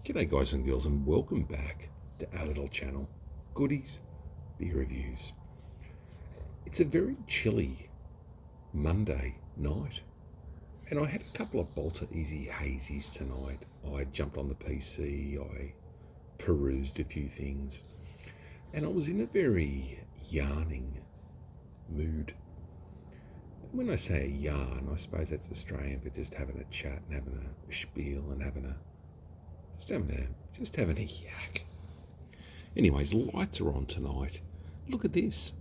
G'day guys and girls, and welcome back to our little channel, Goodies Beer Reviews. It's a very chilly Monday night, and I had a couple of Bolter Easy Hazies tonight. I jumped on the PC, I perused a few things, and I was in a very yarning mood. When I say a yarn, I suppose that's Australian for just having a chat and having a spiel and just having a yak. Anyways, lights are on tonight. Look at this.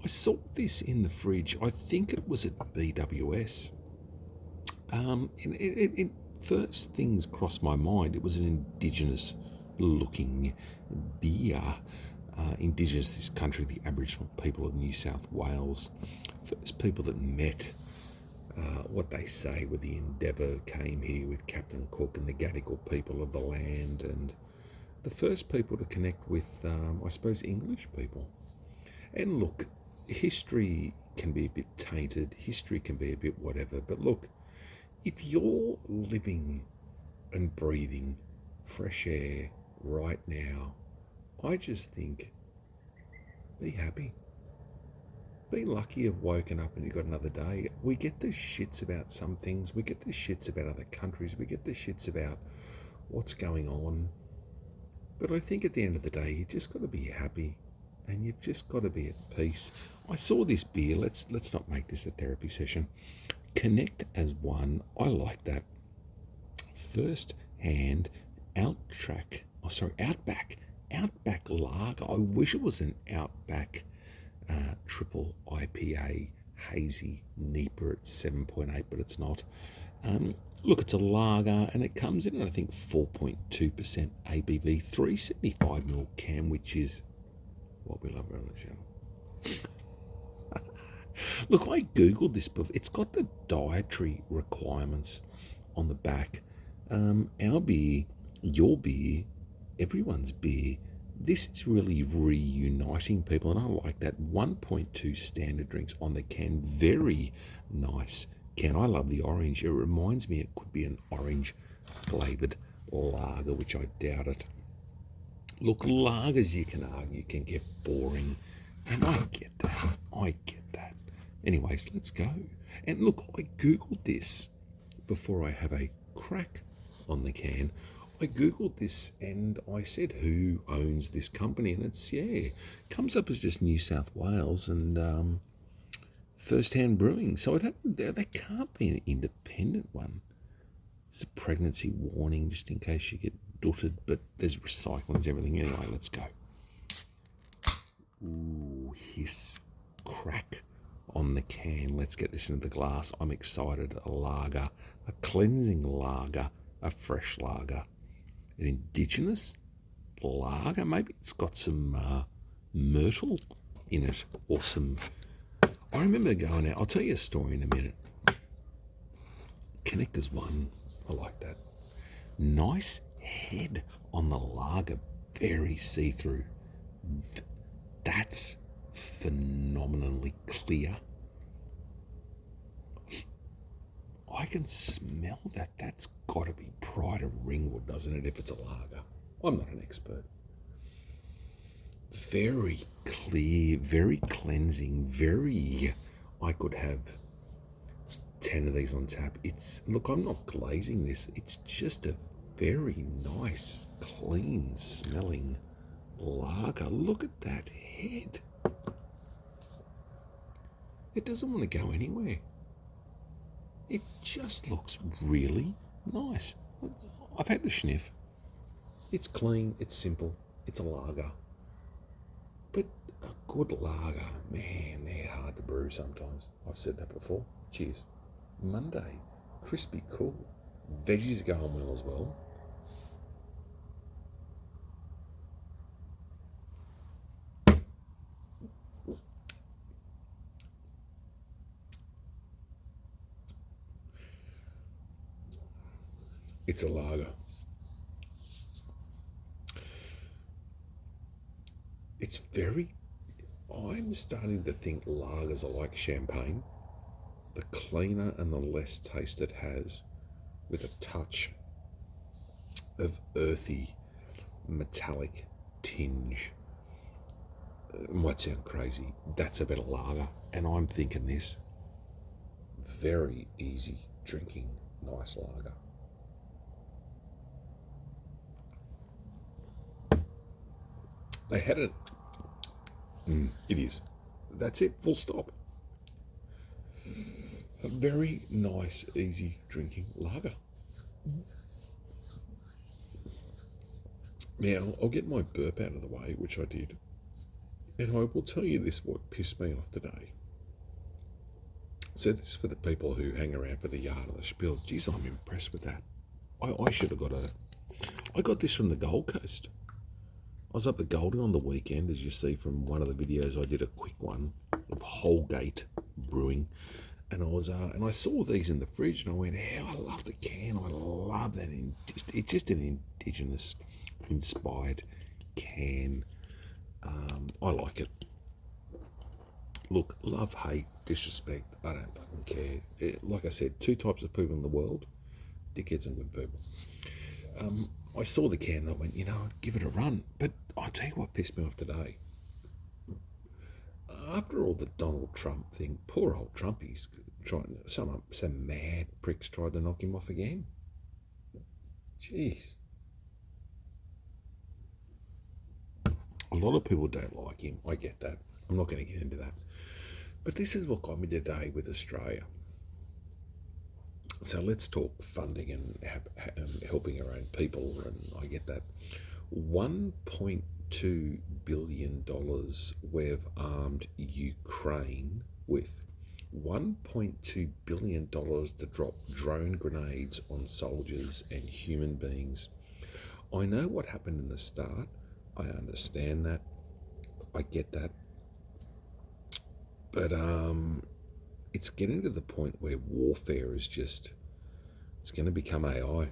I saw this in the fridge. I think it was at BWS. It first things crossed my mind. It was an indigenous looking beer. Indigenous to this country, the Aboriginal people of New South Wales. First people that met what they say with the Endeavour came here with Captain Cook and the Gadigal people of the land, and the first people to connect with, I suppose, English people. And look, history can be a bit tainted, history can be a bit whatever, but look, if you're living and breathing fresh air right now, I just think, be happy. Be lucky you've woken up and you've got another day. We get the shits about some things. We get the shits about other countries. We get the shits about what's going on. But I think at the end of the day, you just got to be happy and you've just got to be at peace. I saw this beer. Let's not make this a therapy session. Connect as one. I like that. First Hand Outback Lager. I wish it was an Outback triple IPA hazy NEPA at 7.8, but it's not. Look, it's a lager and it comes in at I think 4.2% ABV, 375ml can, which is what we love around the channel. Look, I googled this before. It's got the dietary requirements on the back. Our beer, your beer, everyone's beer. This is really reuniting people, and I like that. 1.2 standard drinks on the can. Very nice can. I love the orange. It reminds me it could be an orange flavoured lager, which I doubt it. Look, lagers, you can argue, can get boring, and I get that. Anyways, let's go. And look, I googled this before I have a crack on the can. I googled this and I said who owns this company, and it's comes up as just New South Wales and First Hand Brewing. So they can't be an independent one. It's a pregnancy warning just in case you get dutted, but there's recycling, there's everything. Anyway, let's go. Ooh, hiss, crack on the can. Let's get this into the glass. I'm excited. A lager, a cleansing lager, a fresh lager. An indigenous lager, maybe it's got some myrtle in it or some. I remember going out, I'll tell you a story in a minute. Connectors one, I like that. Nice head on the lager, very see-through. That's phenomenally clear. I can smell that. That's got to be Pride of Ringwood, doesn't it, if it's a lager? I'm not an expert. Very clear, very cleansing, I could have 10 of these on tap. Look, I'm not glazing this. It's just a very nice, clean smelling lager. Look at that head. It doesn't want to go anywhere. It just looks really nice. I've had the sniff. It's clean, it's simple, it's a lager. But a good lager, man, they're hard to brew sometimes. I've said that before. Cheers. Monday, crispy, cool. Veggies are going well as well. It's a lager. I'm starting to think lagers are like champagne. The cleaner and the less taste it has, with a touch of earthy, metallic tinge. It might sound crazy. That's a better lager. And I'm thinking this. Very easy drinking, nice lager. They had it. It is. That's it, full stop. A very nice, easy drinking lager. Now, I'll get my burp out of the way, which I did. And I will tell you this, what pissed me off today. So this is for the people who hang around for the yard of the spiel. Geez, I'm impressed with that. I should have got I got this from the Gold Coast. I was up the Goldie on the weekend, as you see from one of the videos. I did a quick one of Holgate Brewing. And I saw these in the fridge, and I went, "How I love the can! I love that! It's just an indigenous inspired can. I like it. Look, love, hate, disrespect. I don't fucking care. Like I said, two types of people in the world: dickheads and good people. I saw the can, and I went, give it a run. But I'll tell you what pissed me off today. After all the Donald Trump thing, poor old Trumpies, some mad pricks tried to knock him off again. Jeez. A lot of people don't like him. I get that. I'm not going to get into that. But this is what got me today with Australia. So let's talk funding and helping our own people, and I get that. $1.2 billion we've armed Ukraine with. $1.2 billion to drop drone grenades on soldiers and human beings. I know what happened in the start. I understand that. I get that. But it's getting to the point where warfare is it's going to become AI.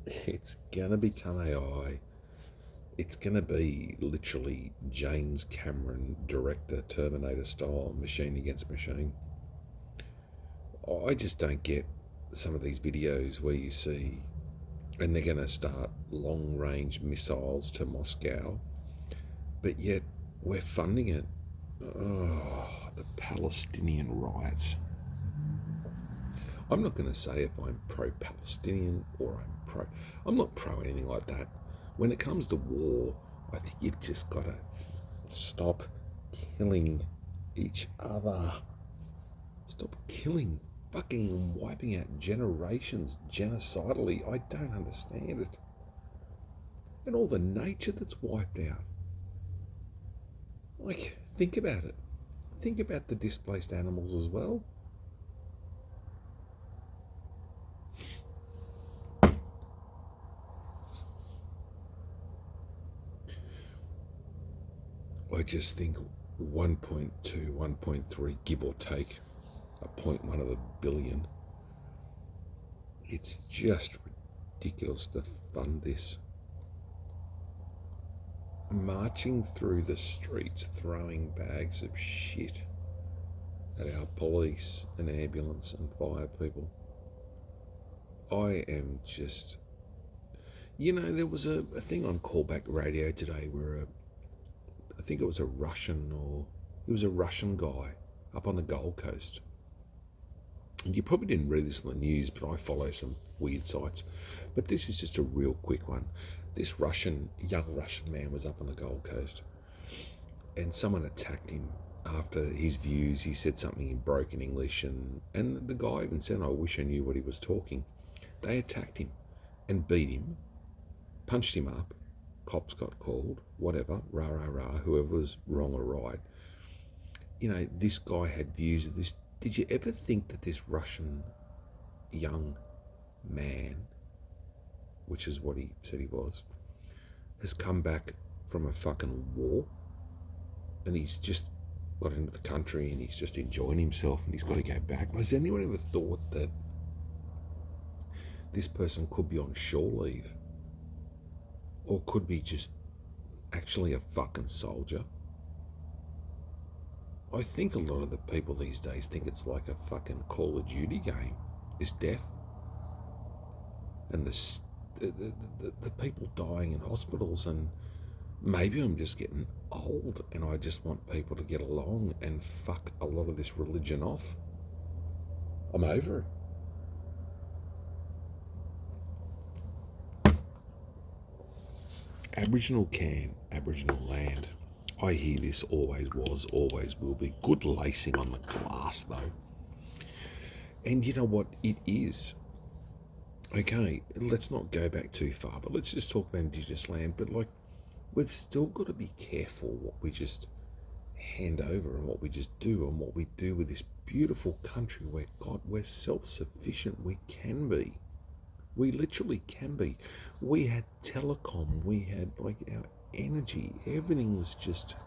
It's going to become AI. It's going to be literally James Cameron, director, Terminator style, machine against machine. I just don't get some of these videos where you see, and they're going to start long-range missiles to Moscow, but yet we're funding it. Oh, the Palestinian riots. I'm not going to say if I'm pro-Palestinian or I'm not pro anything like that. When it comes to war, I think you've just got to stop killing each other. Stop killing, fucking wiping out generations genocidally. I don't understand it. And all the nature that's wiped out. Like, think about it. Think about the displaced animals as well. I just think 1.2, 1.3, give or take, 0.1 of a billion. It's just ridiculous to fund this. Marching through the streets, throwing bags of shit at our police and ambulance and fire people. I am just... there was a thing on callback radio today where I think it was a Russian guy up on the Gold Coast. And you probably didn't read this in the news, but I follow some weird sites. But this is just a real quick one. This young Russian man was up on the Gold Coast, and someone attacked him after his views. He said something in broken English, and the guy even said, "I wish I knew what he was talking." They attacked him and beat him, punched him up. Cops got called, whatever, rah, rah, rah, whoever was wrong or right. This guy had views of this. Did you ever think that this Russian young man, which is what he said he was, has come back from a fucking war, and he's just got into the country and he's just enjoying himself and he's got to go back? Has anyone ever thought that this person could be on shore leave, or could be just actually a fucking soldier? I think a lot of the people these days think it's like a fucking Call of Duty game, this death. And the the people dying in hospitals, and maybe I'm just getting old and I just want people to get along and fuck a lot of this religion off. I'm over it. Aboriginal land. I hear this always was, always will be. Good lacing on the glass though. And you know what? It is. Okay, let's not go back too far, but let's just talk about Indigenous land. But like, we've still got to be careful what we just hand over and what we just do and what we do with this beautiful country where, God, we're self-sufficient. We can be. We literally can be. We had telecom. We had like our energy. Everything was just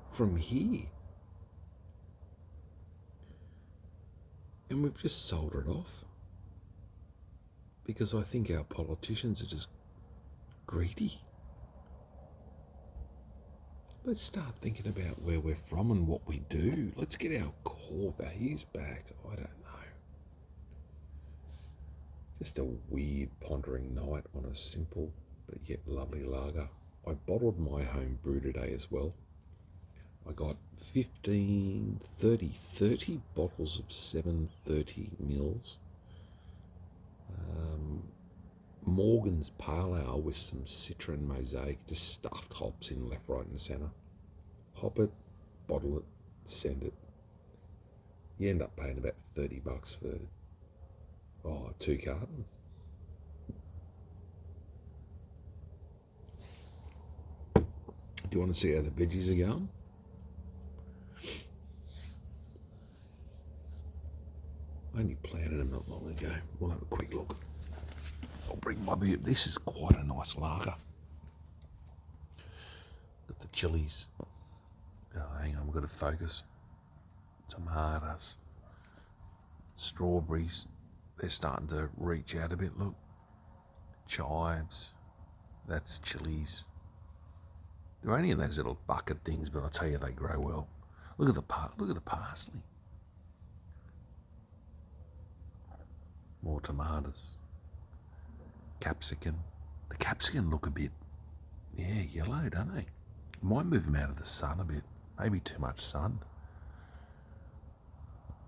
from here. And we've just sold it off. Because I think our politicians are just greedy. Let's start thinking about where we're from and what we do. Let's get our core values back. I don't know. Just a weird pondering night on a simple but yet lovely lager. I bottled my home brew today as well. I got 30 bottles of 730 mils. Morgan's Pale Ale with some Citron Mosaic, just stuffed hops in left, right and centre. Hop it, bottle it, send it. You end up paying about $30 for 2 cartons. Do you want to see how the veggies are going? I only planted them not long ago. We'll have a quick look. I'll bring my beer. This is quite a nice lager. Got the chilies. Oh, hang on, we've got to focus. Tomatoes. Strawberries. They're starting to reach out a bit, look. Chives. That's chilies. They're only in those little bucket things, but I'll tell you they grow well. Look at the parsley. More tomatoes. Capsicum. The capsicum look a bit, yellow, don't they? Might move them out of the sun a bit. Maybe too much sun.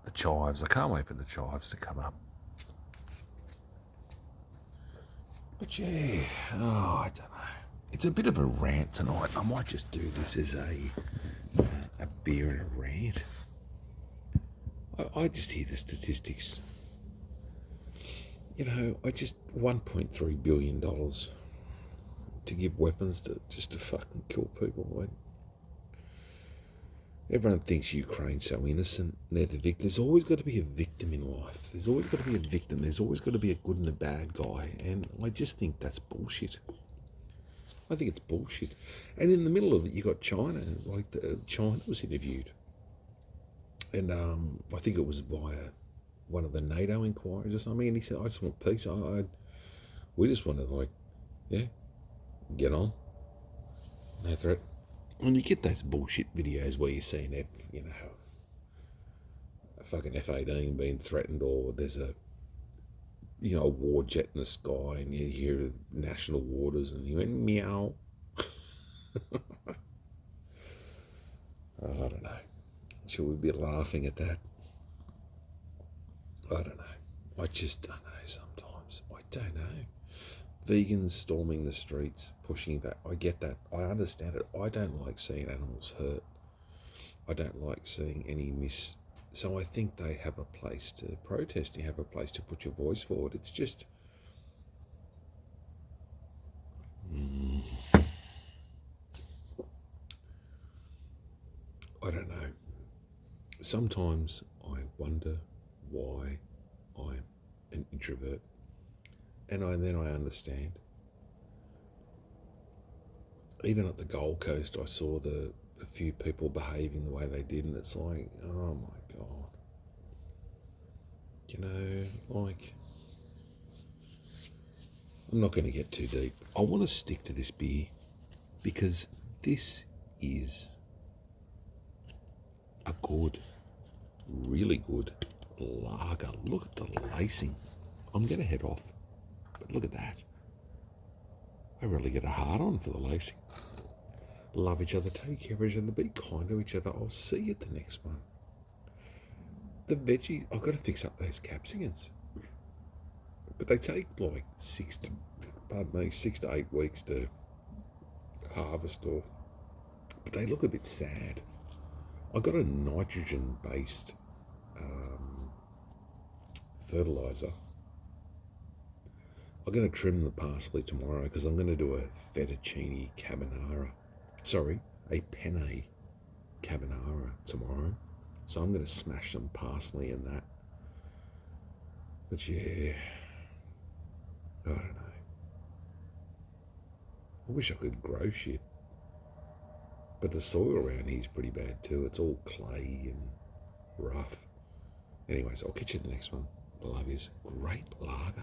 The chives. I can't wait for the chives to come up. But I don't know. It's a bit of a rant tonight. I might just do this as a beer and a rant. I just hear the statistics. $1.3 billion to give weapons to fucking kill people. Everyone thinks Ukraine's so innocent. They're the victim. There's always got to be a victim in life. There's always got to be a victim. There's always got to be a good and a bad guy. And I just think that's bullshit. I think it's bullshit. And in the middle of it, you got China. China was interviewed. And I think it was via one of the NATO inquiries or something, and he said, I just want peace. We just want to, get on. No threat. And you get those bullshit videos where you're seeing a fucking F-18 being threatened, or there's a war jet in the sky, and you hear national waters, and you went, meow. I don't know. Should we be laughing at that? I don't know. I just don't know sometimes. I don't know. Vegans storming the streets, pushing back. I get that. I understand it. I don't like seeing animals hurt. I don't like seeing any So I think they have a place to protest. You have a place to put your voice forward. It's just... I don't know. Sometimes I wonder why I'm an introvert. And then I understand. Even at the Gold Coast, I saw a few people behaving the way they did, and it's like, oh my God. I'm not going to get too deep. I want to stick to this beer because this is a good, really good lager. Look at the lacing. I'm going to head off, but look at that. I really get a hard on for the Lacey. Love each other, take care of each other, be kind to each other. I'll see you at the next one. The veggie, I've got to fix up those capsicums. But they take like 6 to 8 weeks to harvest, but they look a bit sad. I got a nitrogen-based fertilizer. I'm going to trim the parsley tomorrow because I'm going to do a fettuccine carbonara. Sorry, a penne carbonara tomorrow. So I'm going to smash some parsley in that. But yeah, I don't know. I wish I could grow shit. But the soil around here is pretty bad too. It's all clay and rough. Anyways, I'll catch you in the next one. I love yous. Great lager.